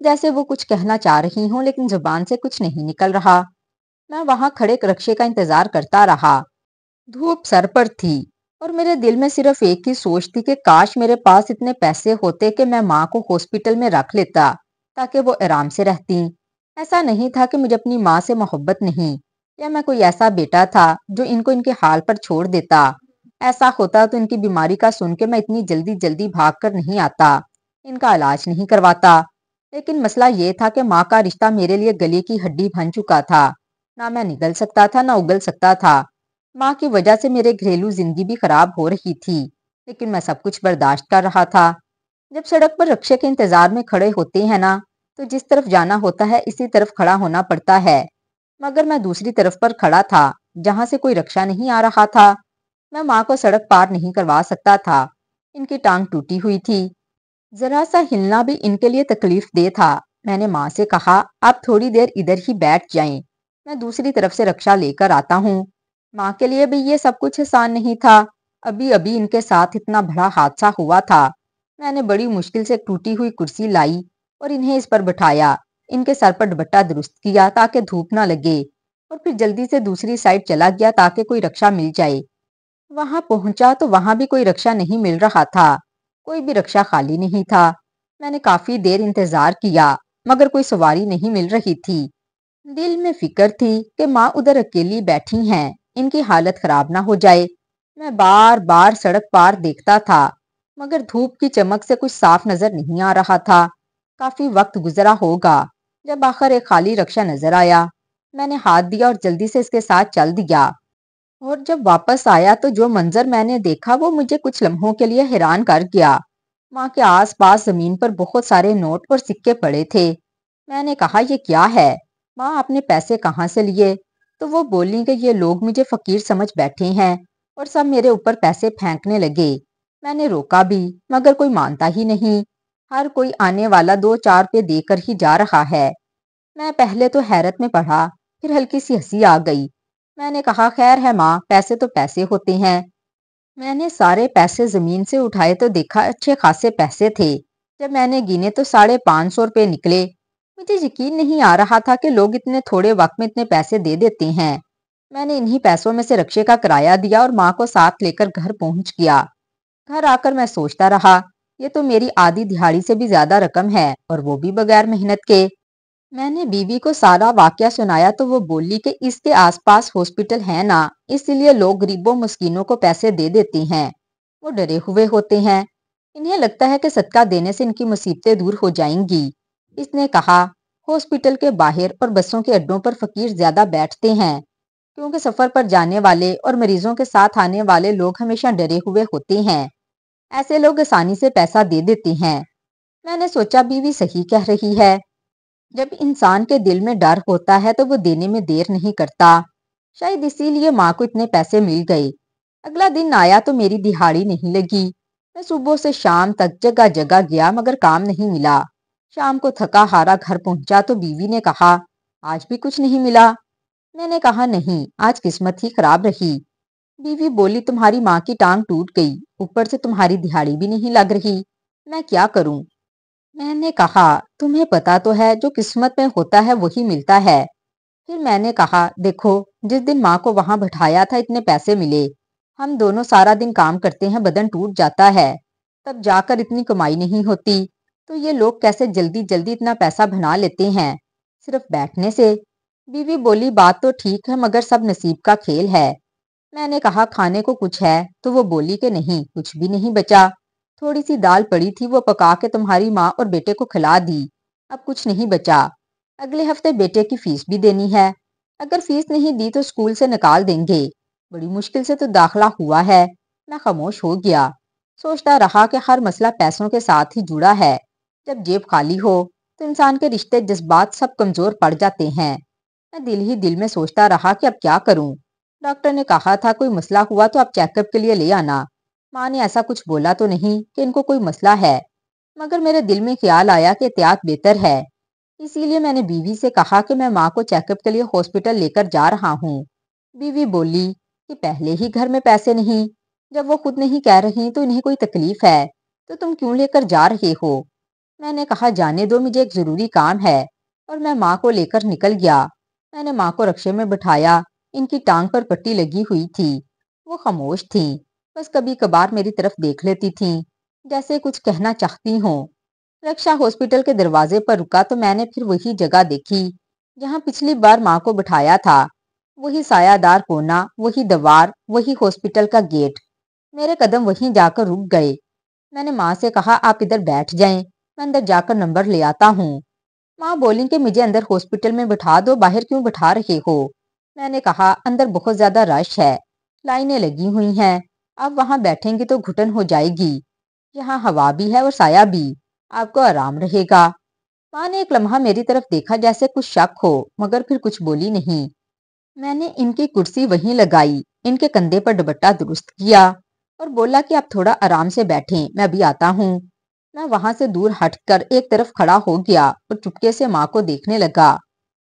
جیسے وہ کچھ کہنا چاہ رہی ہوں لیکن زبان سے کچھ نہیں نکل رہا۔ میں وہاں کھڑے رکشے کا انتظار کرتا رہا۔ دھوپ سر پر تھی اور میرے دل میں صرف ایک ہی سوچ تھی کہ کاش میرے پاس اتنے پیسے ہوتے کہ میں ماں کو ہاسپٹل میں رکھ لیتا تاکہ وہ آرام سے رہتی۔ ایسا نہیں تھا کہ مجھے اپنی ماں سے محبت نہیں یا میں کوئی ایسا بیٹا تھا جو ان کو ان کے حال پر چھوڑ دیتا۔ ایسا ہوتا تو ان کی بیماری کا سن کے میں اتنی جلدی جلدی بھاگ کر نہیں آتا، ان کا علاج نہیں کرواتا۔ لیکن مسئلہ یہ تھا کہ ماں کا رشتہ میرے لیے گلے کی ہڈی بن چکا تھا، نہ میں نگل سکتا تھا نہ اگل سکتا تھا۔ ماں کی وجہ سے میرے گھریلو زندگی بھی خراب ہو رہی تھی، لیکن میں سب کچھ برداشت کر رہا تھا۔ جب سڑک پر رکشے کے انتظار میں کھڑے ہوتے ہیں نا، تو جس طرف جانا ہوتا ہے اسی طرف کھڑا ہونا پڑتا ہے، مگر میں دوسری طرف پر کھڑا تھا جہاں سے کوئی رکشہ نہیں آ رہا تھا۔ میں ماں کو سڑک پار نہیں کروا سکتا تھا، ان کی ٹانگ ٹوٹی ہوئی تھی، ذرا سا ہلنا بھی ان کے لیے تکلیف دہ تھا۔ میں نے ماں سے کہا آپ تھوڑی دیر ادھر ہی بیٹھ جائیں، میں دوسری طرف سے رکشہ لے کر آتا ہوں۔ ماں کے لیے بھی یہ سب کچھ آسان نہیں تھا، ابھی ابھی ان کے ساتھ اتنا بڑا حادثہ ہوا تھا۔ میں نے بڑی مشکل سے ٹوٹی ہوئی کرسی لائی اور انہیں اس پر بٹھایا، ان کے سر پر دوپٹہ درست کیا تاکہ دھوپ نہ لگے، اور پھر جلدی سے دوسری سائیڈ چلا گیا تاکہ کوئی رکشہ مل جائے۔ وہاں پہنچا تو وہاں بھی کوئی رکشہ نہیں مل رہا تھا، کوئی بھی رکشہ خالی نہیں تھا۔ میں نے کافی دیر انتظار کیا مگر کوئی سواری نہیں مل رہی تھی۔ دل میں فکر تھی کہ ماں ادھر اکیلی بیٹھی ہیں، ان کی حالت خراب نہ ہو جائے۔ میں بار بار سڑک پار دیکھتا تھا مگر دھوپ کی چمک سے کچھ صاف نظر نہیں آ رہا تھا۔ کافی وقت گزرا ہوگا جب آخر ایک خالی رکشہ نظر آیا۔ میں نے ہاتھ دیا اور جلدی سے اس کے ساتھ چل دیا، اور جب واپس آیا تو جو منظر میں نے دیکھا وہ مجھے کچھ لمحوں کے لیے حیران کر گیا۔ ماں کے آس پاس زمین پر بہت سارے نوٹ اور سکے پڑے تھے۔ میں نے کہا یہ کیا ہے ماں، آپ نے پیسے کہاں سے لیے؟ تو وہ بولی کہ یہ لوگ مجھے فقیر سمجھ بیٹھے ہیں اور سب میرے اوپر پیسے پھینکنے لگے۔ میں نے روکا بھی مگر کوئی مانتا ہی نہیں، ہر کوئی آنے والا 2-4 روپے دے کر ہی جا رہا ہے۔ میں پہلے تو حیرت میں پڑا، پھر ہلکی سی ہنسی آ گئی۔ میں نے کہا خیر ہے ماں، پیسے تو پیسے ہوتے ہیں۔ میں نے سارے پیسے زمین سے اٹھائے تو دیکھا اچھے خاصے پیسے تھے۔ جب میں نے گینے تو 550 روپے نکلے۔ مجھے یقین نہیں آ رہا تھا کہ لوگ اتنے تھوڑے وقت میں اتنے پیسے دے دیتے ہیں۔ میں نے انہی پیسوں میں سے رکشے کا کرایہ دیا اور ماں کو ساتھ لے کر گھر پہنچ گیا۔ گھر آ کر میں سوچتا رہا یہ تو میری آدھی دہاڑی سے بھی زیادہ رقم ہے اور وہ بھی بغیر محنت کے۔ میں نے بیوی کو سارا واقعہ سنایا تو وہ بولی کہ اس کے آس پاس ہاسپٹل ہے نا، اس لیے لوگ غریبوں مسکینوں کو پیسے دے دیتے ہیں، وہ ڈرے ہوئے ہوتے ہیں، انہیں لگتا ہے کہ صدقہ دینے سے ان کی مصیبتیں دور ہو جائیں گی۔ اس نے کہا ہاسپٹل کے باہر اور بسوں کے اڈوں پر فقیر زیادہ بیٹھتے ہیں کیونکہ سفر پر جانے والے اور مریضوں کے ساتھ آنے والے لوگ ہمیشہ ڈرے ہوئے ہوتے ہیں، ایسے لوگ آسانی سے پیسہ دے دیتے ہیں۔ میں نے سوچا بیوی صحیح کہہ رہی ہے، جب انسان کے دل میں ڈر ہوتا ہے تو وہ دینے میں دیر نہیں کرتا، شاید اسی لیے ماں کو اتنے پیسے مل گئے۔ اگلا دن آیا تو میری دہاڑی نہیں لگی۔ میں صبح سے شام تک جگہ جگہ گیا مگر کام نہیں ملا۔ شام کو تھکا ہارا گھر پہنچا تو بیوی نے کہا آج بھی کچھ نہیں ملا؟ میں نے کہا نہیں، آج قسمت ہی خراب رہی۔ بیوی بولی تمہاری ماں کی ٹانگ ٹوٹ گئی، اوپر سے تمہاری دہاڑی بھی نہیں لگ رہی، میں کیا کروں؟ میں نے کہا تمہیں پتا تو ہے جو قسمت میں ہوتا ہے وہی ملتا ہے۔ پھر میں نے کہا دیکھو جس دن ماں کو وہاں بٹھایا تھا اتنے پیسے ملے، ہم دونوں سارا دن کام کرتے ہیں بدن ٹوٹ جاتا ہے، تب جا کر اتنی کمائی نہیں ہوتی، تو یہ لوگ کیسے جلدی جلدی اتنا پیسہ بنا لیتے ہیں صرف بیٹھنے سے؟ بیوی بولی بات تو ٹھیک ہے مگر سب نصیب کا کھیل ہے۔ میں نے کہا کھانے کو کچھ ہے؟ تو وہ بولی کہ نہیں کچھ بھی نہیں بچا، تھوڑی سی دال پڑی تھی وہ پکا کے تمہاری ماں اور بیٹے کو کھلا دی، اب کچھ نہیں بچا۔ اگلے ہفتے بیٹے کی فیس بھی دینی ہے، اگر فیس نہیں دی تو اسکول سے نکال دیں گے، بڑی مشکل سے تو داخلہ ہوا ہے۔ میں خاموش ہو گیا، سوچتا رہا کہ ہر مسئلہ پیسوں کے ساتھ ہی جڑا ہے، جب جیب خالی ہو تو انسان کے رشتے جذبات سب کمزور پڑ جاتے ہیں۔ میں دل ہی دل میں سوچتا رہا کہ اب کیا کروں؟ ڈاکٹر نے کہا تھا کوئی مسئلہ ہوا تو آپ چیک اپ کے لیے لے آنا۔ ماں نے ایسا کچھ بولا تو نہیں کہ ان کو کوئی مسئلہ ہے، مگر میرے دل میں خیال آیا کہ احتیاط بہتر ہے، اسی لیے میں نے بیوی سے کہا کہ میں ماں کو چیک اپ کے لیے ہاسپٹل لے کر جا رہا ہوں۔ بیوی بولی کہ پہلے ہی گھر میں پیسے نہیں، جب وہ خود نہیں کہہ رہی تو انہیں کوئی تکلیف ہے تو تم کیوں لے کر جا رہے ہو؟ میں نے کہا جانے دو، مجھے ایک ضروری کام ہے، اور میں ماں کو لے کر نکل گیا۔ میں نے ماں کو رکشے میں بٹھایا، ان کی ٹانگ پر پٹی لگی ہوئی تھی۔ وہ خاموش تھیں، بس کبھی کبھار میری طرف دیکھ لیتی تھیں، جیسے کچھ کہنا چاہتی ہوں۔ رکشا ہاسپٹل کے دروازے پر رکا تو میں نے پھر وہی جگہ دیکھی جہاں پچھلی بار ماں کو بٹھایا تھا۔ وہی سایہ دار کونا، وہی دیوار، وہی ہاسپٹل کا گیٹ۔ میرے قدم وہیں جا کر رک گئے۔ میں نے ماں سے کہا آپ ادھر بیٹھ جائیں، میں اندر جا کر نمبر لے آتا ہوں۔ ماں بولی کہ مجھے اندر ہاسپٹل میں بٹھا دو، باہر کیوں بٹھا رہے ہو؟ میں نے کہا اندر بہت زیادہ رش ہے، لائنیں لگی ہوئی ہیں، آپ وہاں بیٹھیں گی تو گھٹن ہو جائے گی، یہاں ہوا بھی ہے اور سایہ بھی، آپ کو آرام رہے گا۔ ماں نے ایک لمحہ میری طرف دیکھا جیسے کچھ شک ہو، مگر پھر کچھ بولی نہیں۔ میں نے ان کی کرسی وہیں لگائی، ان کے کندھے پر دوپٹہ درست کیا اور بولا کہ آپ تھوڑا آرام سے بیٹھیں، میں ابھی آتا ہوں۔ میں وہاں سے دور ہٹ کر ایک طرف کھڑا ہو گیا اور چپکے سے ماں کو دیکھنے لگا۔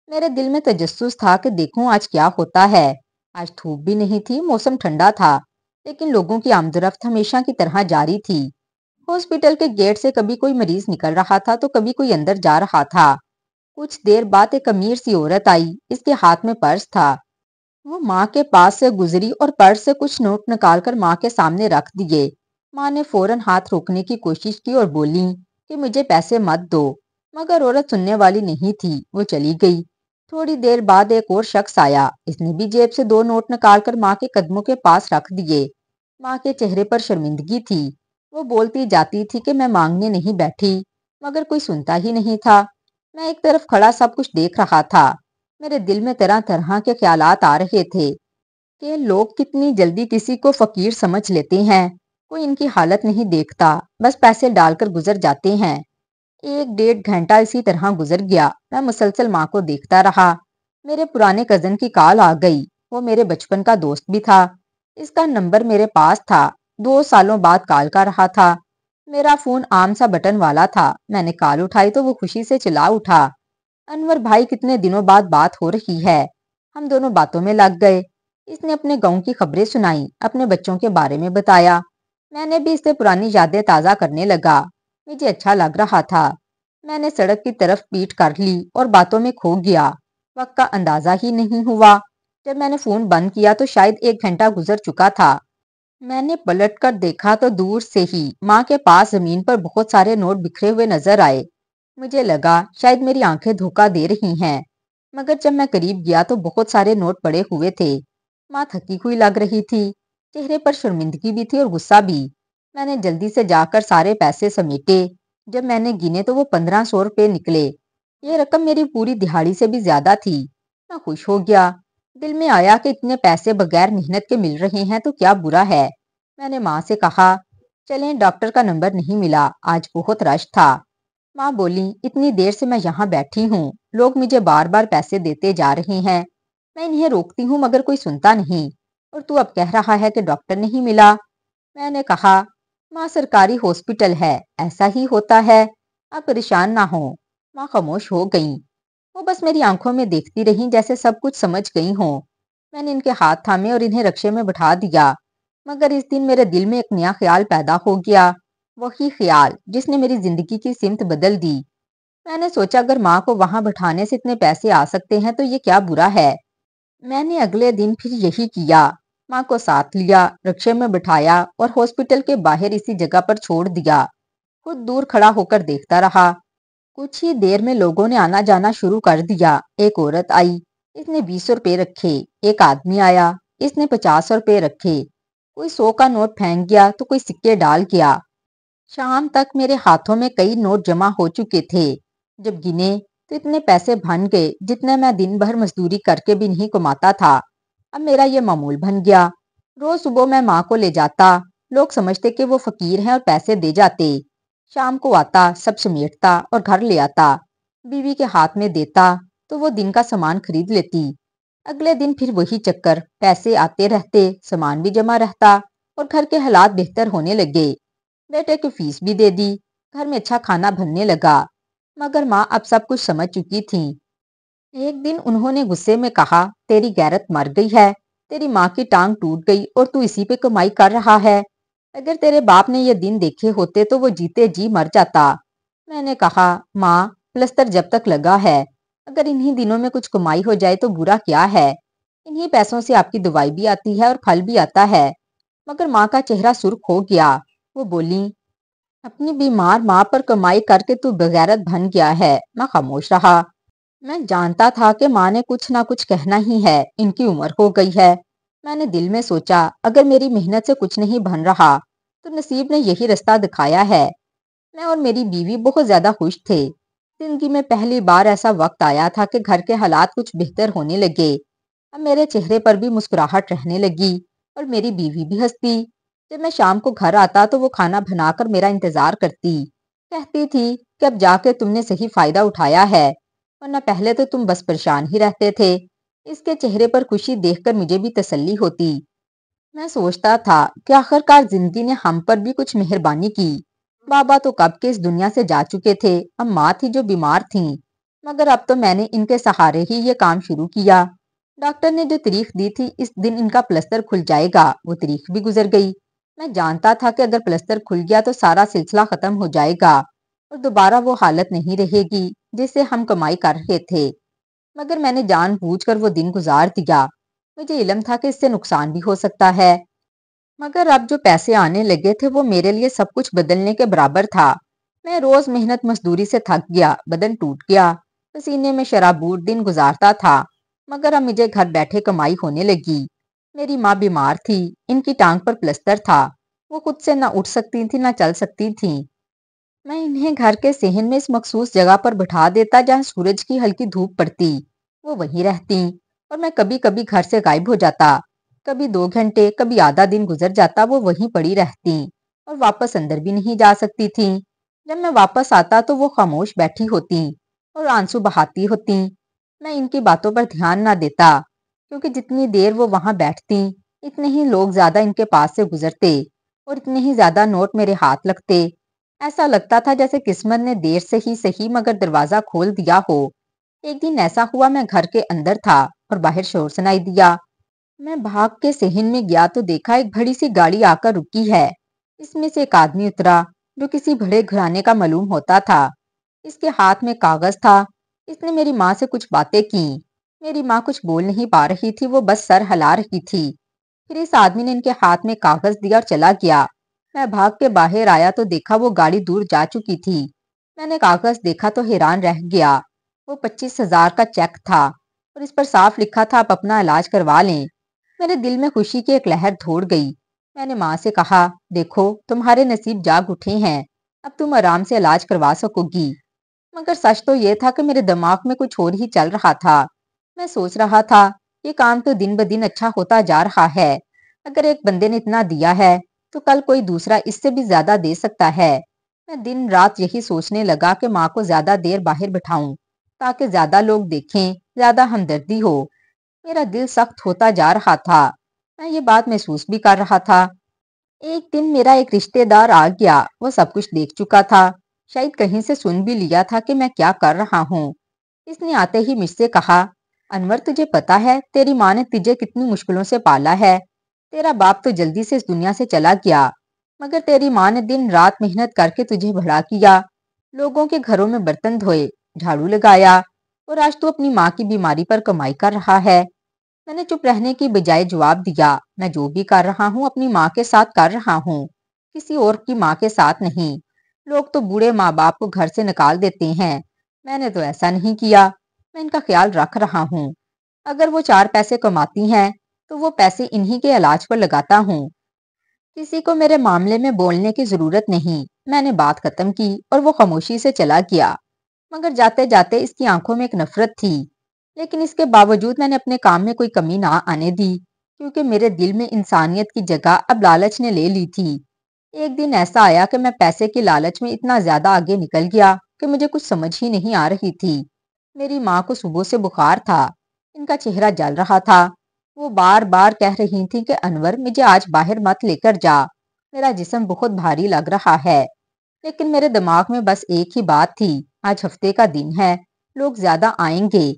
میرے دل میں تجسس تھا کہ دیکھوں آج کیا ہوتا ہے۔ آج دھوپ بھی نہیں تھی، موسم ٹھنڈا تھا، لیکن لوگوں کی آمد و رفت ہمیشہ کی طرح جاری تھی۔ ہاسپٹل کے گیٹ سے کبھی کوئی مریض نکل رہا تھا تو کبھی کوئی اندر جا رہا تھا۔ کچھ دیر بعد ایک امیر سی عورت آئی، اس کے ہاتھ میں پرس تھا۔ وہ ماں کے پاس سے گزری اور پرس سے کچھ نوٹ نکال کر ماں کے سامنے رکھ دیے۔ ماں نے فوراً ہاتھ روکنے کی کوشش کی اور بولی کہ مجھے پیسے مت دو، مگر عورت سننے والی نہیں تھی، وہ چلی گئی۔ تھوڑی دیر بعد ایک اور شخص آیا، اس نے بھی جیب سے 2 نوٹ نکال کر ماں کے قدموں کے پاس رکھ دیے۔ ماں کے چہرے پر شرمندگی تھی، وہ بولتی جاتی تھی کہ میں مانگنے نہیں بیٹھی، مگر کوئی سنتا ہی نہیں تھا۔ میں ایک طرف کھڑا سب کچھ دیکھ رہا تھا۔ میرے دل میں طرح طرح کے خیالات آ رہے تھے کہ لوگ کتنی جلدی کسی کو فقیر سمجھ لیتے ہیں، کوئی ان کی حالت نہیں دیکھتا، بس پیسے ڈال کر گزر جاتے ہیں۔ 1 ڈیڑھ گھنٹہ اسی طرح گزر گیا، میں مسلسل ماں کو دیکھتا رہا۔ میرے پرانے کزن کی کال آ گئی، وہ میرے بچپن کا دوست بھی تھا، اس کا نمبر میرے پاس تھا، 2 سالوں بعد کال کر رہا تھا۔ میرا فون عام سا بٹن والا تھا، میں نے کال اٹھائی تو وہ خوشی سے چلا اٹھا، انور بھائی کتنے دنوں بعد بات ہو رہی ہے۔ ہم دونوں باتوں میں لگ گئے، اس نے اپنے گاؤں کی خبریں سنائی، اپنے بچوں کے بارے میں بتایا، میں نے بھی اس سے پرانی یادیں تازہ کرنے لگا۔ مجھے اچھا لگ رہا تھا۔ میں نے سڑک کی طرف پیٹ کر لی اور باتوں میں کھو گیا، وقت کا اندازہ ہی نہیں ہوا۔ جب میں نے فون بند کیا تو شاید 1 گھنٹہ گزر چکا تھا۔ میں نے پلٹ کر دیکھا تو دور سے ہی ماں کے پاس زمین پر بہت سارے نوٹ بکھرے ہوئے نظر آئے۔ مجھے لگا شاید میری آنکھیں دھوکہ دے رہی ہیں، مگر جب میں قریب گیا تو بہت سارے نوٹ پڑے ہوئے تھے۔ ماں تھکی ہوئی لگ رہی تھی، چہرے پر شرمندگی بھی تھی اور غصہ بھی۔ میں نے جلدی سے جا کر سارے پیسے سمیٹے۔ جب میں نے گنے تو وہ 1500 روپے نکلے۔ یہ رقم میری پوری دہاڑی سے بھی زیادہ تھی۔ میں خوش ہو گیا، دل میں آیا کہ اتنے پیسے بغیر محنت کے مل رہے ہیں تو کیا برا ہے۔ میں نے ماں سے کہا چلیں، ڈاکٹر کا نمبر نہیں ملا، آج بہت رش تھا۔ ماں بولی اتنی دیر سے میں یہاں بیٹھی ہوں، لوگ مجھے بار بار پیسے دیتے جا رہے ہیں، میں انہیں روکتی ہوں مگر کوئی سنتا نہیں، اور تو اب کہہ رہا ہے کہ ڈاکٹر نہیں ملا۔ میں نے کہا ماں سرکاری ہاسپٹل ہے، ایسا ہی ہوتا ہے، آپ پریشان نہ ہوں۔ ماں خاموش ہو گئیں، وہ بس میری آنکھوں میں دیکھتی رہیں جیسے سب کچھ سمجھ گئی ہوں۔ میں نے ان کے ہاتھ تھامے اور انہیں رکشے میں بٹھا دیا، مگر اس دن میرے دل میں ایک نیا خیال پیدا ہو گیا، وہی خیال جس نے میری زندگی کی سمت بدل دی۔ میں نے سوچا اگر ماں کو وہاں بٹھانے سے اتنے پیسے آ سکتے ہیں تو یہ کیا برا ہے۔ میں نے اگلے دن پھر یہی کیا، ماں کو ساتھ لیا، رکشے میں بٹھایا اور ہاسپٹل کے باہر اسی جگہ پر چھوڑ دیا، خود دور کھڑا ہو کر دیکھتا رہا۔ کچھ ہی دیر میں لوگوں نے آنا جانا شروع کر دیا۔ ایک عورت آئی، اس نے 20 روپے رکھے، ایک آدمی آیا، اس نے 50 روپے رکھے، کوئی 100 کا نوٹ پھینک گیا تو کوئی سکے ڈال گیا۔ شام تک میرے ہاتھوں میں کئی نوٹ جمع ہو چکے تھے، جب گنے تو اتنے پیسے بن گئے جتنے میں دن بھر مزدوری کر کے بھی نہیں کماتا تھا۔ اب میرا یہ معمول بن گیا، روز صبح میں ماں کو لے جاتا، لوگ سمجھتے کہ وہ فقیر ہیں اور پیسے دے جاتے، شام کو آتا، سب سمیٹتا اور گھر لے آتا، بیوی کے ہاتھ میں دیتا تو وہ دن کا سامان خرید لیتی۔ اگلے دن پھر وہی چکر، پیسے آتے رہتے، سامان بھی جمع رہتا اور گھر کے حالات بہتر ہونے لگے۔ بیٹے کی فیس بھی دے دی، گھر میں اچھا کھانا بننے لگا، مگر ماں اب سب کچھ سمجھ چکی تھی۔ ایک دن انہوں نے غصے میں کہا تیری غیرت مر گئی ہے، تیری ماں کی ٹانگ ٹوٹ گئی اور تو اسی پہ کمائی کر رہا ہے، اگر تیرے باپ نے یہ دن دیکھے ہوتے تو وہ جیتے جی مر جاتا۔ میں نے کہا ماں پلستر جب تک لگا ہے، اگر انہی دنوں میں کچھ کمائی ہو جائے تو برا کیا ہے؟ انہی پیسوں سے آپ کی دوائی بھی آتی ہے اور پھل بھی آتا ہے۔ مگر ماں کا چہرہ سرخ ہو گیا۔ وہ بولی اپنی بیمار ماں پر کمائی کر کے تو بغیرت بن گیا ہے۔ میں خاموش رہا۔ میں جانتا تھا کہ ماں نے کچھ نہ کچھ کہنا ہی ہے، ان کی عمر ہو گئی ہے۔ میں نے دل میں سوچا اگر میری محنت سے کچھ نہیں بن رہا تو نصیب نے یہی رستہ دکھایا ہے۔ میں اور میری بیوی بہت زیادہ خوش تھے۔ زندگی میں پہلی بار ایسا وقت آیا تھا کہ گھر کے حالات کچھ بہتر ہونے لگے۔ اب میرے چہرے پر بھی مسکراہٹ رہنے لگی اور میری بیوی بھی ہنستی۔ جب میں شام کو گھر آتا تو وہ کھانا بنا کر میرا انتظار کرتی۔ کہتی تھی کہ اب جا کے تم نے صحیح فائدہ اٹھایا ہے، ورنہ پہلے تو تم بس پریشان ہی رہتے تھے۔ اس کے چہرے پر خوشی دیکھ کر مجھے بھی تسلی ہوتی۔ میں سوچتا تھا کہ آخرکار زندگی نے ہم پر بھی کچھ مہربانی کی۔ بابا تو کب کے اس دنیا سے جا چکے تھے، اب ماں تھی جو بیمار تھیں، مگر اب تو میں نے ان کے سہارے ہی یہ کام شروع کیا۔ ڈاکٹر نے جو تاریخ دی تھی اس دن ان کا پلستر کھل جائے گا، وہ تاریخ بھی گزر گئی۔ میں جانتا تھا کہ اگر پلستر کھل گیا تو سارا سلسلہ ختم ہو جائے گا اور دوبارہ وہ حالت نہیں رہے گی جس سے ہم کمائی کر رہے تھے، مگر میں نے جان بوجھ کر وہ دن گزار دیا۔ مجھے علم تھا کہ اس سے نقصان بھی ہو سکتا ہے، مگر اب جو پیسے آنے لگے تھے وہ میرے لیے سب کچھ بدلنے کے برابر تھا۔ میں روز محنت مزدوری سے تھک گیا، بدن ٹوٹ گیا، پسینے میں شرابور دن گزارتا تھا، مگر اب مجھے گھر بیٹھے کمائی ہونے لگی۔ میری ماں بیمار تھی، ان کی ٹانگ پر پلستر تھا، وہ خود سے نہ اٹھ سکتی تھی نہ چل سکتی تھی۔ میں انہیں گھر کے صحن میں اس مخصوص جگہ پر بٹھا دیتا جہاں سورج کی ہلکی دھوپ پڑتی، وہ وہیں رہتی، اور میں کبھی کبھی گھر سے غائب ہو جاتا، کبھی 2 گھنٹے کبھی آدھا دن گزر جاتا، وہ وہیں پڑی رہتی اور واپس اندر بھی نہیں جا سکتی تھی۔ جب میں واپس آتا تو وہ خاموش بیٹھی ہوتی اور آنسو بہاتی ہوتی۔ میں ان کی باتوں پر دھیان نہ دیتا، کیونکہ جتنی دیر وہ وہاں بیٹھتی اتنے ہی لوگ زیادہ ان کے پاس سے گزرتے اور اتنے ہی زیادہ نوٹ میرے ہاتھ لگتے۔ ایسا لگتا تھا جیسے قسمت نے دیر سے ہی صحیح مگر دروازہ کھول دیا ہو۔ ایک دن ایسا ہوا میں گھر کے اندر تھا اور باہر شور سنائی دیا۔ میں بھاگ کے صحن میں گیا تو دیکھا ایک بڑی سی گاڑی آ کر رکی ہے۔ اس میں سے ایک آدمی اترا جو کسی بڑے گھرانے کا معلوم ہوتا تھا۔ اس کے ہاتھ میں کاغذ تھا۔ اس نے میری ماں سے کچھ باتیں کی۔ میری ماں کچھ بول نہیں پا رہی تھی، وہ بس سر ہلا رہی تھی۔ پھر اس آدمی نے ان کے ہاتھ میں کاغذ دیا اور چلا گیا۔ میں بھاگ کے باہر آیا تو دیکھا وہ گاڑی دور جا چکی تھی۔ میں نے کاغذ دیکھا تو حیران رہ گیا۔ وہ 25,000 کا چیک تھا اور اس پر صاف لکھا تھا آپ اپنا علاج کروا لیں۔ میرے دل میں خوشی کی ایک لہر دوڑ گئی۔ میں نے ماں سے کہا دیکھو تمہارے نصیب جاگ اٹھے ہیں، اب تم آرام سے علاج کروا سکو گی۔ مگر سچ تو یہ تھا کہ میرے دماغ میں کچھ اور ہی چل رہا تھا۔ میں سوچ رہا تھا یہ کام تو دن بدن اچھا ہوتا جا رہا ہے، اگر ایک بندے نے اتنا دیا ہے تو کل کوئی دوسرا اس سے بھی زیادہ دے سکتا ہے۔ میں دن رات یہی سوچنے لگا کہ ماں کو زیادہ دیر باہر بٹھاؤں تاکہ زیادہ لوگ دیکھیں، زیادہ ہمدردی ہو۔ میرا دل سخت ہوتا جا رہا تھا، میں یہ بات محسوس بھی کر رہا تھا۔ ایک دن میرا ایک رشتہ دار آ گیا، وہ سب کچھ دیکھ چکا تھا، شاید کہیں سے سن بھی لیا تھا کہ میں کیا کر رہا ہوں۔ اس نے آتے ہی مجھ سے کہا انور تجھے پتا ہے تیری ماں نے تجھے کتنی مشکلوں سے پالا ہے، تیرا باپ تو جلدی سے اس دنیا سے چلا گیا، مگر تیری ماں نے دن رات محنت کر کے تجھے بڑا کیا، لوگوں کے گھروں میں برتن دھوئے، جھاڑو لگایا، اور آج تو اپنی ماں کی بیماری پر کمائی کر رہا ہے۔ میں نے چپ رہنے کی بجائے جواب دیا میں جو بھی کر رہا ہوں اپنی ماں کے ساتھ کر رہا ہوں، کسی اور کی ماں کے ساتھ نہیں۔ لوگ تو بوڑھے ماں باپ کو گھر سے نکال دیتے ہیں، میں نے تو ایسا نہیں کیا، میں ان کا خیال رکھ رہا ہوں۔ اگر وہ 4 پیسے کماتی ہیں تو وہ پیسے انہی کے علاج پر لگاتا ہوں، کسی کو میرے معاملے میں بولنے کی ضرورت نہیں۔ میں نے بات ختم کی اور وہ خاموشی سے چلا گیا، مگر جاتے جاتے اس کی آنکھوں میں ایک نفرت تھی، لیکن اس کے باوجود میں نے اپنے کام میں کوئی کمی نہ آنے دی، کیونکہ میرے دل میں انسانیت کی جگہ اب لالچ نے لے لی تھی۔ ایک دن ایسا آیا کہ میں پیسے کی لالچ میں اتنا زیادہ آگے نکل گیا کہ مجھے کچھ سمجھ ہی نہیں آ رہی تھی۔ میری ماں کو صبح سے بخار تھا، ان کا چہرہ جل رہا تھا، وہ بار بار کہہ رہی تھی کہ انور مجھے آج باہر مت لے کر جا، میرا جسم بہت بھاری لگ رہا ہے۔ لیکن میرے دماغ میں بس ایک ہی بات تھی، آج ہفتے کا دن ہے، لوگ زیادہ آئیں گے۔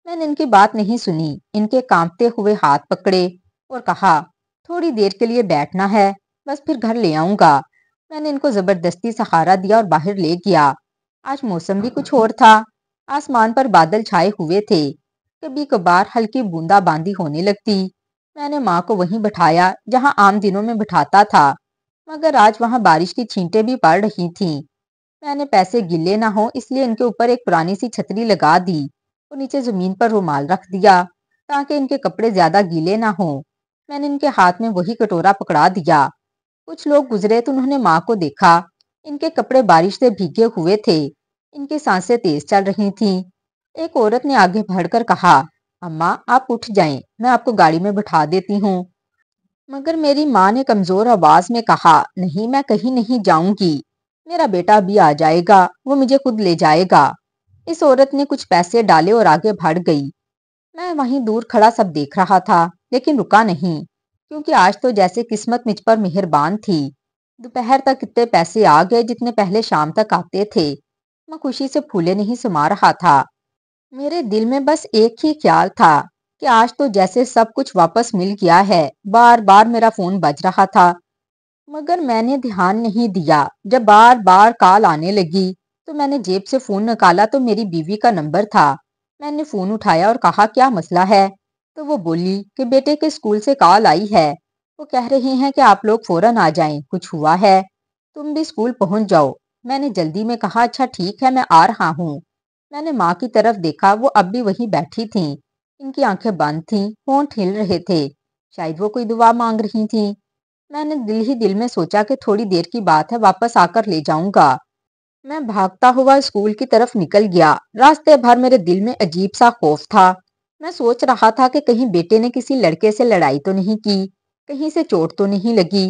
میں نے ان کی بات نہیں سنی، ان کے کانپتے ہوئے ہاتھ پکڑے اور کہا تھوڑی دیر کے لیے بیٹھنا ہے، بس پھر گھر لے آؤں گا۔ میں نے ان کو زبردستی سہارا دیا اور باہر لے گیا۔ آج موسم بھی کچھ اور تھا۔ آسمان پر بادل چھائے ہوئے تھے، کبھی کبھار ہلکی بوندا باندی ہونے لگتی۔ میں نے ماں کو وہیں بٹھایا جہاں عام دنوں میں بٹھاتا تھا، مگر آج وہاں بارش کی چھینٹیں بھی پڑ رہی تھیں۔ میں نے پیسے گلے نہ ہوں اس لیے ان کے اوپر ایک پرانی سی چھتری لگا دی اور نیچے زمین پر رومال رکھ دیا تاکہ ان کے کپڑے زیادہ گیلے نہ ہوں۔ میں نے ان کے ہاتھ میں وہی کٹورا پکڑا دیا۔ کچھ لوگ گزرے تو انہوں نے ماں کو دیکھا۔ ان کے کپڑے بارش سے بھیگے ہوئے تھے، ان کی سانسیں تیز چل رہی تھیں۔ ایک عورت نے آگے بڑھ کر کہا، اماں آپ اٹھ جائیں، میں آپ کو گاڑی میں بٹھا دیتی ہوں۔ مگر میری ماں نے کمزور آواز میں کہا، نہیں میں کہیں نہیں جاؤں گی، میرا بیٹا بھی آ جائے گا، وہ مجھے خود لے جائے گا۔ اس عورت نے کچھ پیسے ڈالے اور آگے بڑھ گئی۔ میں وہیں دور کھڑا سب دیکھ رہا تھا لیکن رکا نہیں، کیونکہ آج تو جیسے قسمت مجھ پر مہربان تھی۔ دوپہر تک اتنے پیسے آ گئے جتنے پہلے شام تک آتے تھے۔ میں خوشی سے پھولے نہیں سما رہا تھا۔ میرے دل میں بس ایک ہی خیال تھا کہ آج تو جیسے سب کچھ واپس مل گیا ہے۔ بار بار میرا فون بج رہا تھا، مگر میں نے دھیان نہیں دیا۔ جب بار بار کال آنے لگی تو میں نے جیب سے فون نکالا تو میری بیوی کا نمبر تھا۔ میں نے فون اٹھایا اور کہا، کیا مسئلہ ہے؟ تو وہ بولی کہ بیٹے کے اسکول سے کال آئی ہے، وہ کہہ رہے ہیں کہ آپ لوگ فوراً آ جائیں، کچھ ہوا ہے، تم بھی اسکول پہنچ جاؤ۔ میں نے جلدی میں کہا، اچھا ٹھیک ہے میں آ رہا ہوں۔ میں نے ماں کی طرف دیکھا، وہ اب بھی وہیں بیٹھی تھیں، ان کی آنکھیں بند تھیں، ہونٹ ہل رہے تھے، شاید وہ کوئی دعا مانگ رہی تھیں۔ میں نے دل ہی دل میں سوچا کہ تھوڑی دیر کی بات ہے، واپس آ کر لے جاؤں گا۔ میں بھاگتا ہوا اسکول کی طرف نکل گیا۔ راستے بھر میرے دل میں عجیب سا خوف تھا۔ میں سوچ رہا تھا کہ کہیں بیٹے نے کسی لڑکے سے لڑائی تو نہیں کی، کہیں سے چوٹ تو نہیں لگی۔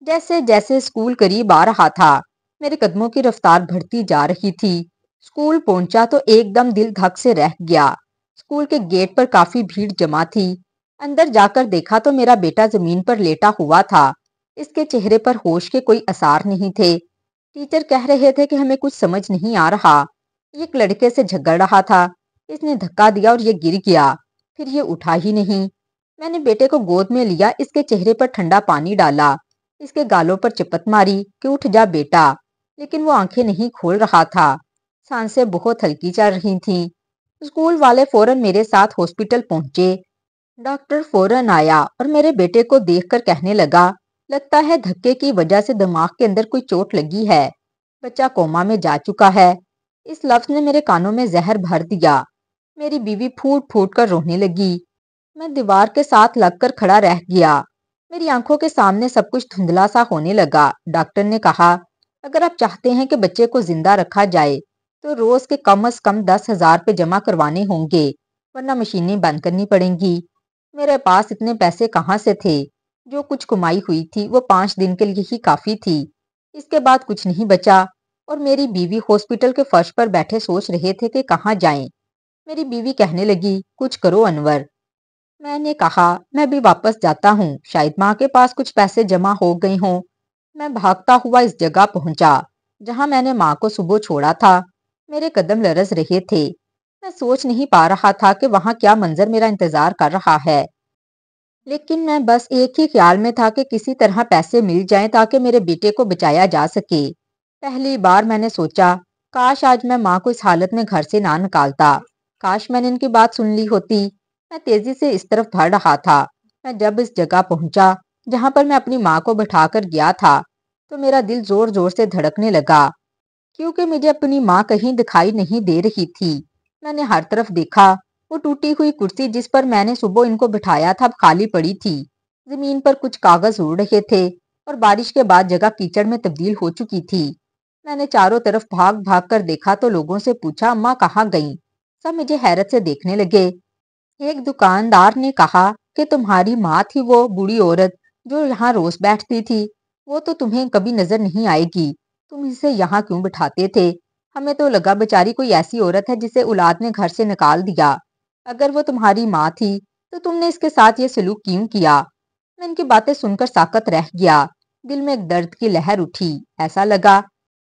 جیسے جیسے اسکول قریب آ رہا تھا میرے قدموں کی رفتار بڑھتی جا رہی تھی۔ اسکول پہنچا تو ایک دم دل دھک سے رہ گیا۔ اسکول کے گیٹ پر کافی بھیڑ جمع تھی۔ اندر جا کر دیکھا تو میرا بیٹا زمین پر لیٹا ہوا تھا، اس کے چہرے پر ہوش کے کوئی آثار نہیں تھے۔ ٹیچر کہہ رہے تھے کہ ہمیں کچھ سمجھ نہیں آ رہا۔ یہ ایک لڑکے سے جھگڑ رہا تھا، اس نے دھکا دیا اور یہ گر گیا، پھر یہ اٹھا ہی نہیں۔ میں نے بیٹے کو گود میں لیا، اس کے چہرے پر ٹھنڈا پانی ڈالا، اس کے گالوں پر چپت ماری کہ اٹھ جا بیٹا، لیکن وہ آنکھیں نہیں کھول رہا تھا، سانسیں بہت ہلکی چل رہی تھیں۔ اسکول والے فوراً میرے ساتھ ہاسپٹل پہنچے۔ ڈاکٹر فوراً آیا اور میرے بیٹے کو دیکھ کر کہنے لگا، لگتا ہے دھکے کی وجہ سے دماغ کے اندر کوئی چوٹ لگی ہے، بچہ کوما میں جا چکا ہے۔ اس لفظ نے میرے کانوں میں زہر بھر دیا۔ میری بیوی پھوٹ پھوٹ کر رونے لگی۔ میں دیوار کے ساتھ لگ کر کھڑا رہ گیا۔ میری آنکھوں کے سامنے سب کچھ دھندلا سا ہونے لگا۔ ڈاکٹر نے کہا، اگر آپ چاہتے ہیں کہ بچے کو زندہ رکھا جائے تو روز کے کم از کم 10,000 روپے جمع کروانے ہوں گے، ورنہ مشینیں بند کرنی پڑیں گی۔ میرے پاس اتنے پیسے کہاں سے تھے؟ جو کچھ کمائی ہوئی تھی وہ 5 دن کے لیے ہی کافی تھی، اس کے بعد کچھ نہیں بچا۔ اور میری بیوی ہاسپٹل کے فرش پر بیٹھے سوچ رہے تھے کہ کہاں جائیں۔ میری بیوی کہنے لگی، کچھ کرو انور۔ میں نے کہا، میں بھی واپس جاتا ہوں، شاید ماں کے پاس کچھ پیسے جمع ہو گئے ہوں۔ میں بھاگتا ہوا اس جگہ پہنچا جہاں میں نے ماں کو صبح چھوڑا تھا۔ میرے قدم لرز رہے تھے۔ میں سوچ نہیں پا رہا تھا کہ وہاں کیا منظر میرا انتظار کر رہا ہے، لیکن میں بس ایک ہی خیال میں تھا کہ کسی طرح پیسے مل جائیں تاکہ میرے بیٹے کو بچایا جا سکے۔ پہلی بار میں نے سوچا، کاش آج میں ماں کو اس حالت میں گھر سے نہ نکالتا، کاش میں نے ان کی بات سن لی ہوتی۔ میں تیزی سے اس طرف بڑھ رہا تھا۔ میں جب اس جگہ پہنچا جہاں پر میں اپنی ماں کو بٹھا کر گیا تھا تو میرا دل زور زور سے دھڑکنے لگا، کیونکہ مجھے اپنی ماں کہیں دکھائی نہیں دے رہی تھی۔ میں نے ہر طرف دیکھا، وہ ٹوٹی ہوئی کرسی جس پر میں نے صبح ان کو بٹھایا تھا اب خالی پڑی تھی۔ زمین پر کچھ کاغذ اڑ رہے تھے اور بارش کے بعد جگہ کیچڑ میں تبدیل ہو چکی تھی۔ میں نے چاروں طرف بھاگ بھاگ کر دیکھا تو لوگوں سے پوچھا، اماں کہاں گئیں؟ سب مجھے حیرت سے دیکھنے لگے۔ ایک دکاندار نے کہا کہ تمہاری ماں تھی وہ بوڑھی عورت جو یہاں روز بیٹھتی تھی، وہ تو تمہیں کبھی نظر نہیں آئے گی، تم اسے یہاں کیوں بٹھاتے تھے؟ ہمیں تو لگا بیچاری کوئی ایسی عورت ہے جسے اولاد نے گھر سے نکال دیا۔ اگر وہ تمہاری ماں تھی تو تم نے اس کے ساتھ یہ سلوک کیوں کیا؟ میں ان کی باتیں سن کر ساکت رہ گیا۔ دل میں ایک درد کی لہر اٹھی، ایسا لگا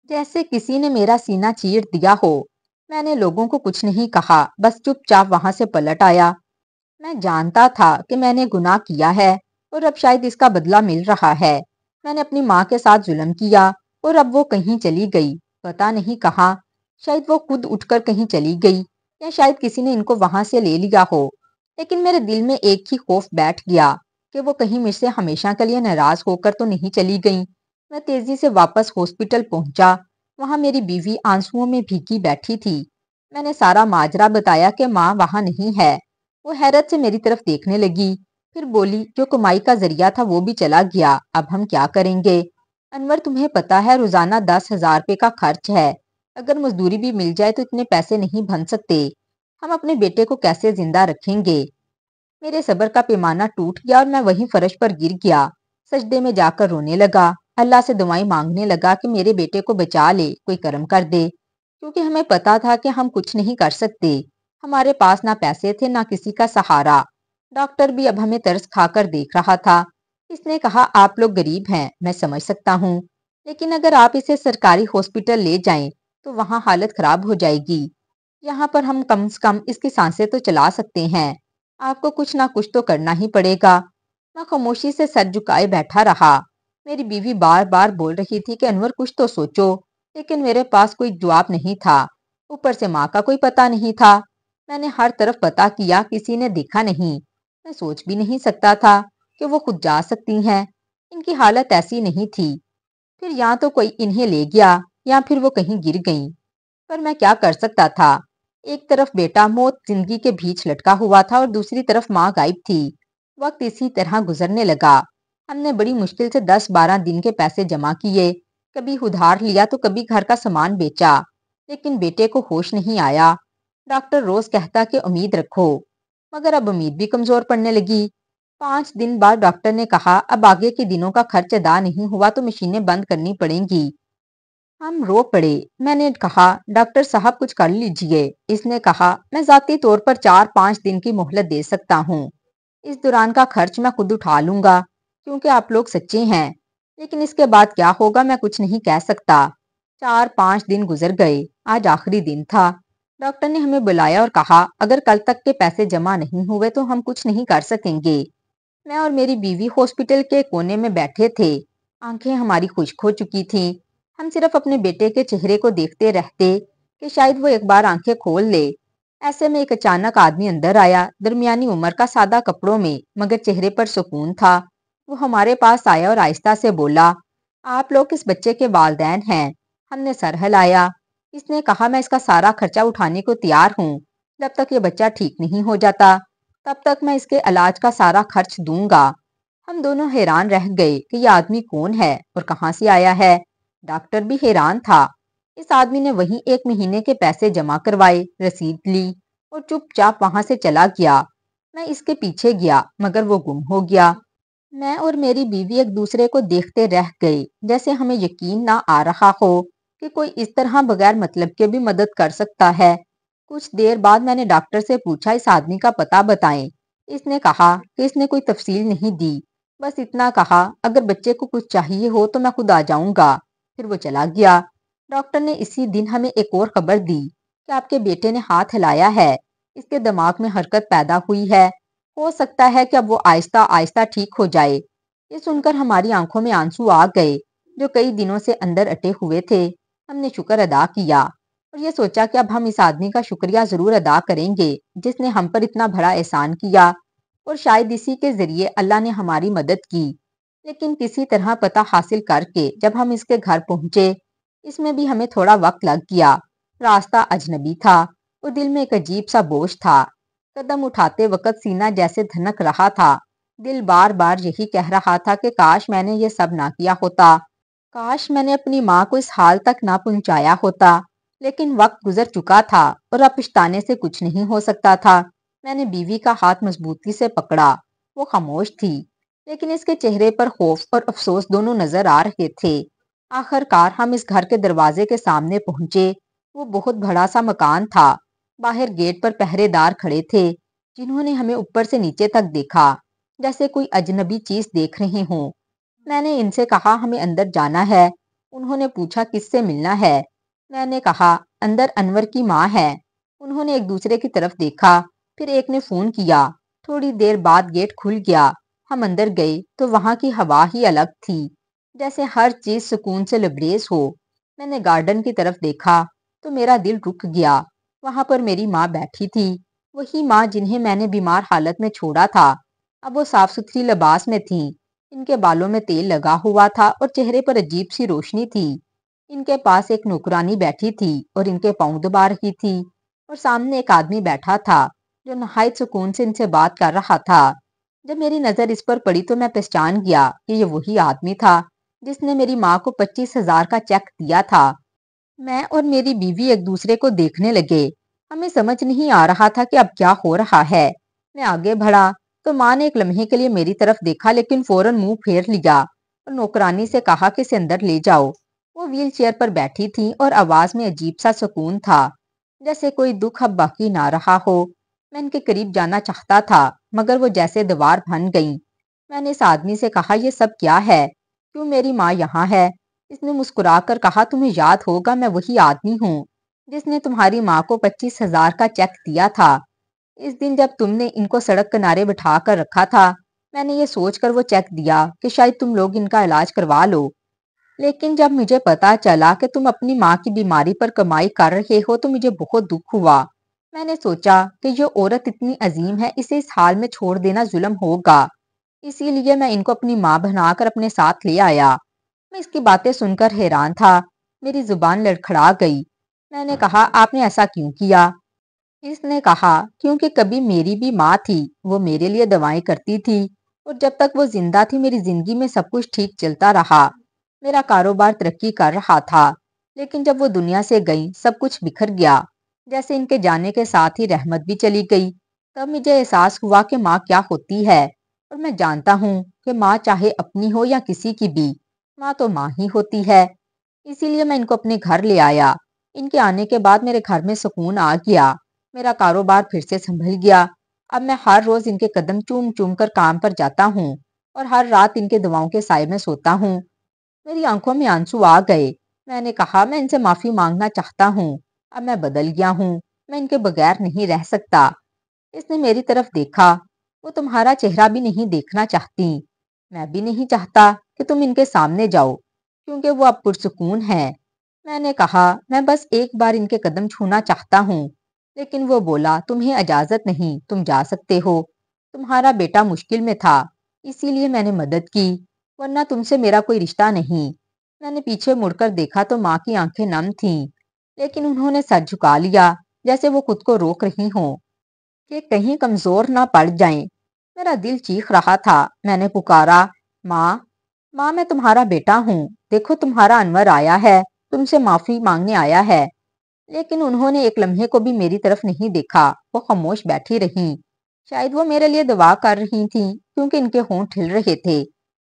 جیسے کسی نے میرا سینہ چیر دیا ہو۔ میں نے لوگوں کو کچھ نہیں کہا، بس چپ چاپ وہاں سے پلٹ آیا۔ میں جانتا تھا کہ میں نے گناہ کیا ہے اور اب شاید اس کا بدلہ مل رہا ہے۔ میں نے اپنی ماں کے ساتھ ظلم کیا اور اب وہ کہیں چلی گئی، پتہ نہیں کہاں۔ شاید وہ خود اٹھ کر کہیں چلی گئی یا شاید کسی نے ان کو وہاں سے لے لیا ہو، لیکن میرے دل میں ایک ہی خوف بیٹھ گیا کہ وہ کہیں مجھ سے ہمیشہ کے لیے ناراض ہو کر تو نہیں چلی گئیں۔ میں تیزی سے واپس ہاسپٹل پہنچا۔ وہاں میری بیوی آنسوؤں میں بھیگی بیٹھی تھی۔ میں نے سارا ماجرا بتایا کہ ماں وہاں نہیں ہے۔ وہ حیرت سے میری طرف دیکھنے لگی، پھر بولی جو کمائی کا ذریعہ تھا وہ بھی چلا گیا، اب ہم کیا کریں گے؟ انور تمہیں پتا ہے روزانہ 10,000 روپے کا خرچ ہے، اگر مزدوری بھی مل جائے تو اتنے پیسے نہیں بن سکتے، ہم اپنے بیٹے کو کیسے زندہ رکھیں گے؟ میرے صبر کا پیمانہ ٹوٹ گیا اور میں وہیں فرش پر گر گیا، سجدے میں جا کر رونے لگا، اللہ سے دعائیں مانگنے لگا کہ میرے بیٹے کو بچا لے، کوئی کرم کر دے، کیونکہ ہمیں پتا تھا کہ ہم کچھ نہیں کر سکتے، ہمارے پاس نہ پیسے تھے نہ کسی کا سہارا۔ ڈاکٹر بھی اب ہمیں ترس کھا کر دیکھ رہا تھا۔ اس نے کہا آپ لوگ غریب ہیں، میں سمجھ سکتا ہوں، لیکن اگر آپ اسے سرکاری ہاسپٹل لے جائیں تو وہاں حالت خراب ہو جائے گی، یہاں پر ہم کم سے کم اس کی سانسیں تو چلا سکتے ہیں، آپ کو کچھ نہ کچھ تو کرنا ہی پڑے گا۔ میں خاموشی سے سر جھکائے بیٹھا رہا۔ میری بیوی بار بار بول رہی تھی کہ انور کچھ تو سوچو، لیکن میرے پاس کوئی جواب نہیں تھا، اوپر سے ماں کا کوئی پتہ نہیں تھا۔ میں نے ہر طرف پتہ کیا، کسی نے دیکھا نہیں۔ میں سوچ بھی نہیں سکتا تھا کہ وہ خود جا سکتی ہیں، ان کی حالت ایسی نہیں تھی، پھر یا تو کوئی انہیں لے گیا یا پھر وہ کہیں گر گئیں، پر میں کیا کر سکتا تھا؟ ایک طرف بیٹا موت زندگی کے بیچ لٹکا ہوا تھا اور دوسری طرف ماں غائب تھی۔ وقت اسی طرح گزرنے لگا۔ ہم نے بڑی مشکل سے 10-12 دن کے پیسے جمع کیے، کبھی ادھار لیا تو کبھی گھر کا سامان بیچا، لیکن بیٹے کو ہوش نہیں آیا۔ ڈاکٹر روز کہتا کہ امید رکھو، مگر اب امید بھی کمزور پڑنے لگی۔ 5 دن بعد ڈاکٹر نے کہا اب آگے کے دنوں کا خرچ ادا نہیں ہوا تو مشینیں بند کرنی پڑیں گی۔ ہم رو پڑے۔ میں نے کہا ڈاکٹر صاحب کچھ کر لیجئے۔ اس نے کہا میں ذاتی طور پر 4-5 دن کی مہلت دے سکتا ہوں، اس دوران کا خرچ میں خود اٹھا لوں گا، کیونکہ آپ لوگ سچے ہیں، لیکن اس کے بعد کیا ہوگا میں کچھ نہیں کہہ سکتا۔ 4-5 دن گزر گئے، آج آخری دن تھا۔ ڈاکٹر نے ہمیں بلایا اور کہا اگر کل تک کے پیسے جمع نہیں ہوئے تو ہم کچھ نہیں کر سکیں گے۔ میں اور میری بیوی ہاسپٹل کے کونے میں بیٹھے تھے، آنکھیں ہماری خشک ہو چکی تھیں، ہم صرف اپنے بیٹے کے چہرے کو دیکھتے رہتے کہ شاید وہ ایک بار آنکھیں کھول لے۔ ایسے میں ایک اچانک آدمی اندر آیا، درمیانی عمر کا، سادہ کپڑوں میں، مگر چہرے پر سکون تھا۔ وہ ہمارے پاس آیا اور آہستہ سے بولا آپ لوگ اس بچے کے والدین ہیں؟ ہم نے سر ہلایا۔ اس نے کہا میں اس کا سارا خرچہ اٹھانے کو تیار ہوں، جب تک یہ بچہ ٹھیک نہیں ہو جاتا تب تک میں اس کے علاج کا سارا خرچ دوں گا۔ ہم دونوں حیران رہ گئے کہ یہ آدمی کون ہے اور کہاں سے آیا ہے۔ ڈاکٹر بھی حیران تھا۔ اس آدمی نے وہیں 1 مہینے کے پیسے جمع کروائے، رسید لی اور چپ چاپ وہاں سے چلا گیا۔ میں اس کے پیچھے گیا مگر وہ گم ہو گیا۔ میں اور میری بیوی ایک دوسرے کو دیکھتے رہ گئے، جیسے ہمیں یقین نہ آ رہا ہو کہ کوئی اس طرح بغیر مطلب کے بھی مدد کر سکتا ہے۔ کچھ دیر بعد میں نے ڈاکٹر سے پوچھا اس آدمی کا پتہ بتائیں۔ اس نے کہا کہ اس نے کوئی تفصیل نہیں دی، بس اتنا کہا اگر بچے کو کچھ چاہیے ہو تو میں خود آ جاؤں گا، پھر وہ چلا گیا۔ ڈاکٹر نے اسی دن ہمیں ایک اور خبر دی کہ آپ کے بیٹے نے ہاتھ ہلایا ہے، اس کے دماغ میں حرکت پیدا ہوئی ہے، ہو سکتا ہے کہ اب وہ آہستہ آہستہ ٹھیک ہو جائے۔ یہ سن کر ہماری آنکھوں میں آنسو آ گئے جو کئی دنوں سے اندر اٹے ہوئے تھے۔ ہم نے شکر ادا کیا اور یہ سوچا کہ اب ہم اس آدمی کا شکریہ ضرور ادا کریں گے جس نے ہم پر اتنا بڑا احسان کیا، اور شاید اسی کے ذریعے اللہ نے ہماری مدد کی۔ لیکن کسی طرح پتہ حاصل کر کے جب ہم اس کے گھر پہنچے، اس میں بھی ہمیں تھوڑا وقت لگ گیا، راستہ اجنبی تھا اور دل میں ایک عجیب سا بوجھ تھا، قدم اٹھاتے وقت سینہ جیسے دھنک رہا تھا، دل بار بار یہی کہہ رہا تھا کہ کاش میں نے یہ سب نہ کیا ہوتا، کاش میں نے اپنی ماں کو اس حال تک نہ پہنچایا ہوتا، لیکن وقت گزر چکا تھا اور اب پچھتانے سے کچھ نہیں ہو سکتا تھا۔ میں نے بیوی کا ہاتھ مضبوطی سے پکڑا، وہ خاموش تھی، لیکن اس کے چہرے پر خوف اور افسوس دونوں نظر آ رہے تھے۔ آخر کار ہم اس گھر کے دروازے کے سامنے پہنچے۔ وہ بہت بڑا سا مکان تھا، باہر گیٹ پر پہرے دار کھڑے تھے جنہوں نے ہمیں اوپر سے نیچے تک دیکھا جیسے کوئی اجنبی چیز دیکھ رہے ہوں۔ میں نے ان سے کہا ہمیں اندر جانا ہے۔ انہوں نے پوچھا کس سے ملنا ہے؟ میں نے کہا اندر انور کی ماں ہے۔ انہوں نے ایک دوسرے کی طرف دیکھا، پھر ایک نے فون کیا۔ تھوڑی دیر بعد گیٹ کھل گیا، ہم اندر گئے تو وہاں کی ہوا ہی الگ تھی، جیسے ہر چیز سکون سے لبریز ہو۔ میں نے گارڈن کی طرف دیکھا تو میرا دل رک گیا۔ وہاں پر میری ماں بیٹھی تھی، وہی ماں جنہیں میں نے بیمار حالت میں چھوڑا تھا۔ اب وہ صاف ستھری لباس میں تھیں، ان کے بالوں میں تیل لگا ہوا تھا اور چہرے پر عجیب سی روشنی تھی۔ ان کے پاس ایک نوکرانی بیٹھی تھی اور ان کے پاؤں دبا رہی تھی، اور سامنے ایک آدمی بیٹھا تھا جو نہایت سکون سے ان سے بات کر رہا تھا۔ جب میری نظر اس پر پڑی تو میں پہچان گیا کہ یہ وہی آدمی تھا جس نے میری ماں کو 25,000 کا چیک دیا تھا۔ میں اور میری بیوی ایک دوسرے کو دیکھنے لگے، ہمیں سمجھ نہیں آ رہا تھا کہ اب کیا ہو رہا ہے۔ میں آگے بڑھا تو ماں نے ایک لمحے کے لیے میری طرف دیکھا، لیکن فوراً منہ پھیر لیا اور نوکرانی سے کہا کہ اسے اندر لے جاؤ۔ وہ ویل چیئر پر بیٹھی تھی اور آواز میں عجیب سا سکون تھا، جیسے کوئی دکھ اب باقی نہ رہا ہو۔ میں ان کے قریب جانا چاہتا تھا مگر وہ جیسے دیوار بن گئیں۔ میں نے اس آدمی سے کہا، یہ سب کیا ہے؟ کیوں میری ماں یہاں ہے؟ اس نے مسکرا کر کہا، تمہیں یاد ہوگا میں وہی آدمی ہوں جس نے تمہاری ماں کو 25,000 کا چیک دیا تھا۔ اس دن جب تم نے ان کو سڑک کنارے بٹھا کر رکھا تھا، میں نے یہ سوچ کر وہ چیک دیا کہ شاید تم لوگ ان کا علاج کروا لو، لیکن جب مجھے پتا چلا کہ تم اپنی ماں کی بیماری پر کمائی کر رہے ہو تو مجھے بہت دکھ ہوا۔ میں نے سوچا کہ یہ عورت اتنی عظیم ہے، اسے اس حال میں چھوڑ دینا ظلم ہوگا، اسی لیے میں ان کو اپنی ماں بنا کر اپنے ساتھ لے آیا۔ میں اس کی باتیں سن کر حیران تھا، میری زبان لڑکھڑا گئی۔ میں نے کہا، آپ نے ایسا کیوں کیا؟ اس نے کہا، کیونکہ کبھی میری بھی ماں تھی، وہ میرے لیے دعائیں کرتی تھی، اور جب تک وہ زندہ تھی میری زندگی میں سب کچھ ٹھیک چلتا رہا، میرا کاروبار ترقی کر رہا تھا، لیکن جب وہ دنیا سے گئیں سب کچھ بکھر گیا، جیسے ان کے جانے کے ساتھ ہی رحمت بھی چلی گئی۔ تب مجھے احساس ہوا کہ ماں کیا ہوتی ہے، اور میں جانتا ہوں کہ ماں چاہے اپنی ہو یا کسی کی بھی، ماں تو ماں ہی ہوتی ہے۔ اسی لیے میں ان کو اپنے گھر لے آیا۔ ان کے آنے کے بعد میرے گھر میں سکون آ گیا، میرا کاروبار پھر سے سنبھل گیا۔ اب میں ہر روز ان کے قدم چوم چوم کر کام پر جاتا ہوں اور ہر رات ان کے دعاؤں کے سائے میں سوتا ہوں۔ میری آنکھوں میں آنسو آ گئے۔ میں نے کہا، میں ان سے معافی مانگنا چاہتا ہوں، اب میں بدل گیا ہوں، میں ان کے بغیر نہیں رہ سکتا۔ اس نے میری طرف دیکھا، وہ تمہارا چہرہ بھی نہیں دیکھنا چاہتی، میں بھی نہیں چاہتا کہ تم ان کے سامنے جاؤ، کیونکہ وہ اب پرسکون ہیں۔ میں نے کہا، میں بس ایک بار ان کے قدم چھونا چاہتا ہوں، لیکن وہ بولا، تمہیں اجازت نہیں، تم جا سکتے ہو، تمہارا بیٹا مشکل میں تھا، اسی لیے میں نے مدد کی، ورنہ تم سے میرا کوئی رشتہ نہیں۔ میں نے پیچھے مڑ کر دیکھا تو ماں کی آنکھیں نم تھیں، لیکن انہوں نے سر جھکا لیا جیسے وہ خود کو روک رہی ہوں کہ کہیں کمزور نہ پڑ جائیں۔ میرا دل چیخ رہا تھا، میں نے پکارا، ماں، ماں، میں تمہارا بیٹا ہوں، دیکھو تمہارا انور آیا ہے، تم سے معافی مانگنے آیا ہے۔ لیکن انہوں نے ایک لمحے کو بھی میری طرف نہیں دیکھا، وہ خاموش بیٹھی رہیں۔ شاید وہ میرے لیے دعا کر رہی تھیں کیونکہ ان کے ہونٹ ہل رہے تھے،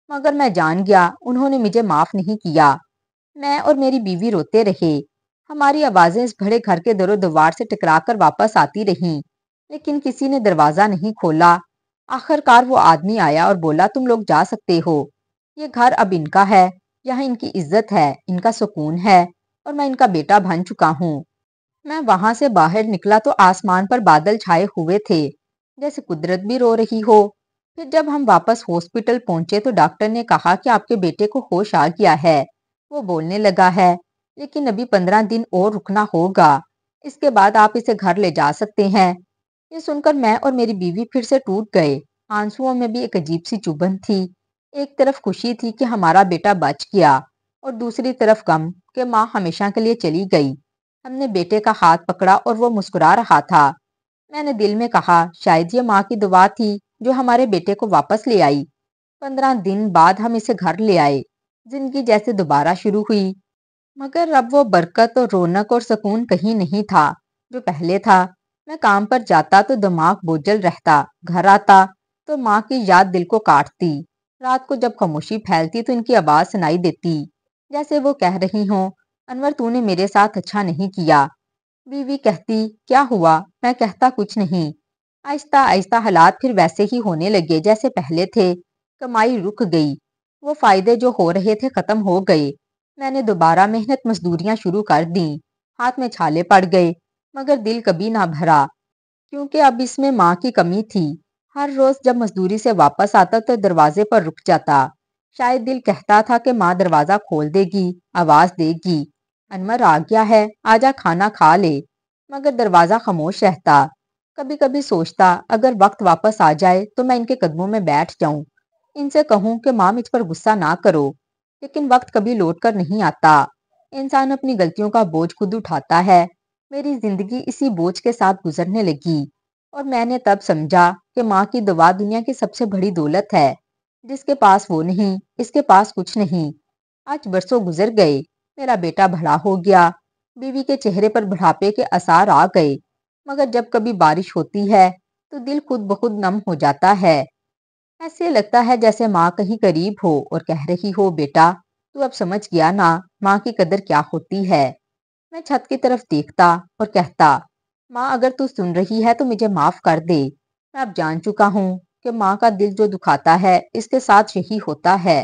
مگر میں جان گیا انہوں نے مجھے معاف نہیں کیا۔ میں اور میری بیوی روتے رہے، ہماری آوازیں اس بڑے گھر کے در و دیوار سے ٹکرا کر واپس آتی رہیں، لیکن کسی نے دروازہ نہیں کھولا۔ آخر کار وہ آدمی آیا اور بولا، تم لوگ جا سکتے ہو، یہ گھر اب ان کا ہے، یہاں ان کی عزت ہے، ان کا سکون ہے، اور میں ان کا بیٹا بن چکا ہوں۔ میں وہاں سے باہر نکلا تو آسمان پر بادل چھائے ہوئے تھے، جیسے قدرت بھی رو رہی ہو۔ پھر جب ہم واپس ہاسپٹل پہنچے تو ڈاکٹر نے کہا کہ آپ کے بیٹے کو ہوش آ گیا ہے، وہ بولنے لگا ہے، لیکن ابھی 15 دن اور رکنا ہوگا، اس کے بعد آپ اسے گھر لے جا سکتے ہیں۔ یہ سن کر میں اور میری بیوی پھر سے ٹوٹ گئے، آنسوؤں میں بھی ایک عجیب سی چبھن تھی۔ ایک طرف خوشی تھی کہ ہمارا بیٹا بچ گیا، اور دوسری طرف غم کہ ماں ہمیشہ کے لیے چلی گئی۔ ہم نے بیٹے کا ہاتھ پکڑا اور وہ مسکرا رہا تھا۔ میں نے دل میں کہا، شاید یہ ماں کی دعا تھی جو ہمارے بیٹے کو واپس لے آئی۔ 15 دن بعد ہم اسے گھر لے آئے، زندگی جیسے دوبارہ شروع ہوئی، مگر اب وہ برکت اور رونق اور سکون کہیں نہیں تھا جو پہلے تھا۔ میں کام پر جاتا تو دماغ بوجھل رہتا، گھر آتا تو ماں کی یاد دل کو کاٹتی۔ رات کو جب خاموشی پھیلتی تو ان کی آواز سنائی دیتی، جیسے وہ کہہ رہی ہوں، انور، تو نے میرے ساتھ اچھا نہیں کیا۔ بیوی کہتی، کیا ہوا؟ میں کہتا، کچھ نہیں۔ آہستہ آہستہ حالات پھر ویسے ہی ہونے لگے جیسے پہلے تھے۔ کمائی رک گئی، وہ فائدے جو ہو رہے تھے ختم ہو گئے۔ میں نے دوبارہ محنت مزدوریاں شروع کر دیں، ہاتھ میں چھالے پڑ گئے، مگر دل کبھی نہ بھرا، کیونکہ اب اس میں ماں کی کمی تھی۔ ہر روز جب مزدوری سے واپس آتا تو دروازے پر رک جاتا، شاید دل کہتا تھا کہ ماں دروازہ کھول دے گی، آواز دے گی، انور آ گیا ہے، آجا کھانا کھا لے، مگر دروازہ خاموش رہتا۔ کبھی کبھی سوچتا اگر وقت واپس آ جائے تو میں ان کے قدموں میں بیٹھ جاؤں، ان سے کہوں کہ ماں مجھ پر غصہ نہ کرو، لیکن وقت کبھی لوٹ کر نہیں آتا۔ انسان اپنی غلطیوں کا بوجھ خود اٹھاتا ہے۔ میری زندگی اسی بوجھ کے ساتھ گزرنے لگی اور میں نے تب سمجھا کہ ماں کی دعا دنیا کی سب سے بڑی دولت ہے۔ جس کے پاس وہ نہیں، اس کے پاس کچھ نہیں۔ آج برسوں گزر گئے، میرا بیٹا بڑا ہو گیا، بیوی کے چہرے پر بڑھاپے کے آثار آ گئے، مگر جب کبھی بارش ہوتی ہے تو دل خود بخود نم ہو جاتا ہے۔ ایسے لگتا ہے جیسے ماں کہیں قریب ہو اور کہہ رہی ہو، بیٹا تو اب سمجھ گیا نا ماں کی قدر کیا ہوتی ہے۔ میں چھت کی طرف دیکھتا اور کہتا، ماں اگر تو سن رہی ہے تو مجھے معاف کر دے۔ میں اب جان چکا ہوں کہ ماں کا دل جو دکھاتا ہے اس کے ساتھ یہی ہوتا ہے۔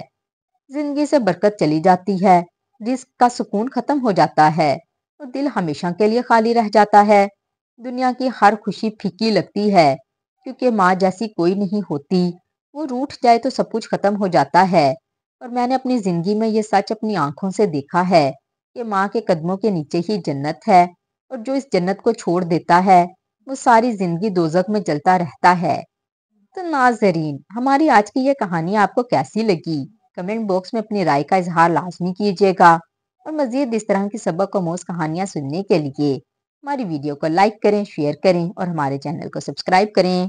زندگی سے برکت چلی جاتی ہے، رزق کا سکون ختم ہو جاتا ہے اور دل ہمیشہ کے لیے خالی رہ جاتا ہے۔ دنیا کی ہر خوشی پھیکی لگتی ہے کیونکہ ماں جیسی کوئی نہیں ہوتی۔ وہ روٹھ جائے تو سب کچھ ختم ہو جاتا ہے، اور میں نے اپنی زندگی میں یہ سچ اپنی آنکھوں سے دیکھا ہے کہ ماں کے قدموں کے نیچے ہی جنت ہے، اور جو اس جنت کو چھوڑ دیتا ہے وہ ساری زندگی دوزخ میں جلتا رہتا ہے۔ تو ناظرین، ہماری آج کی یہ کہانی آپ کو کیسی لگی؟ کمنٹ باکس میں اپنی رائے کا اظہار لازمی کیجیے گا، اور مزید اس طرح کی سبق آموز کہانیاں سننے کے لیے ہماری ویڈیو کو لائک کریں، شیئر کریں اور ہمارے چینل کو سبسکرائب کریں۔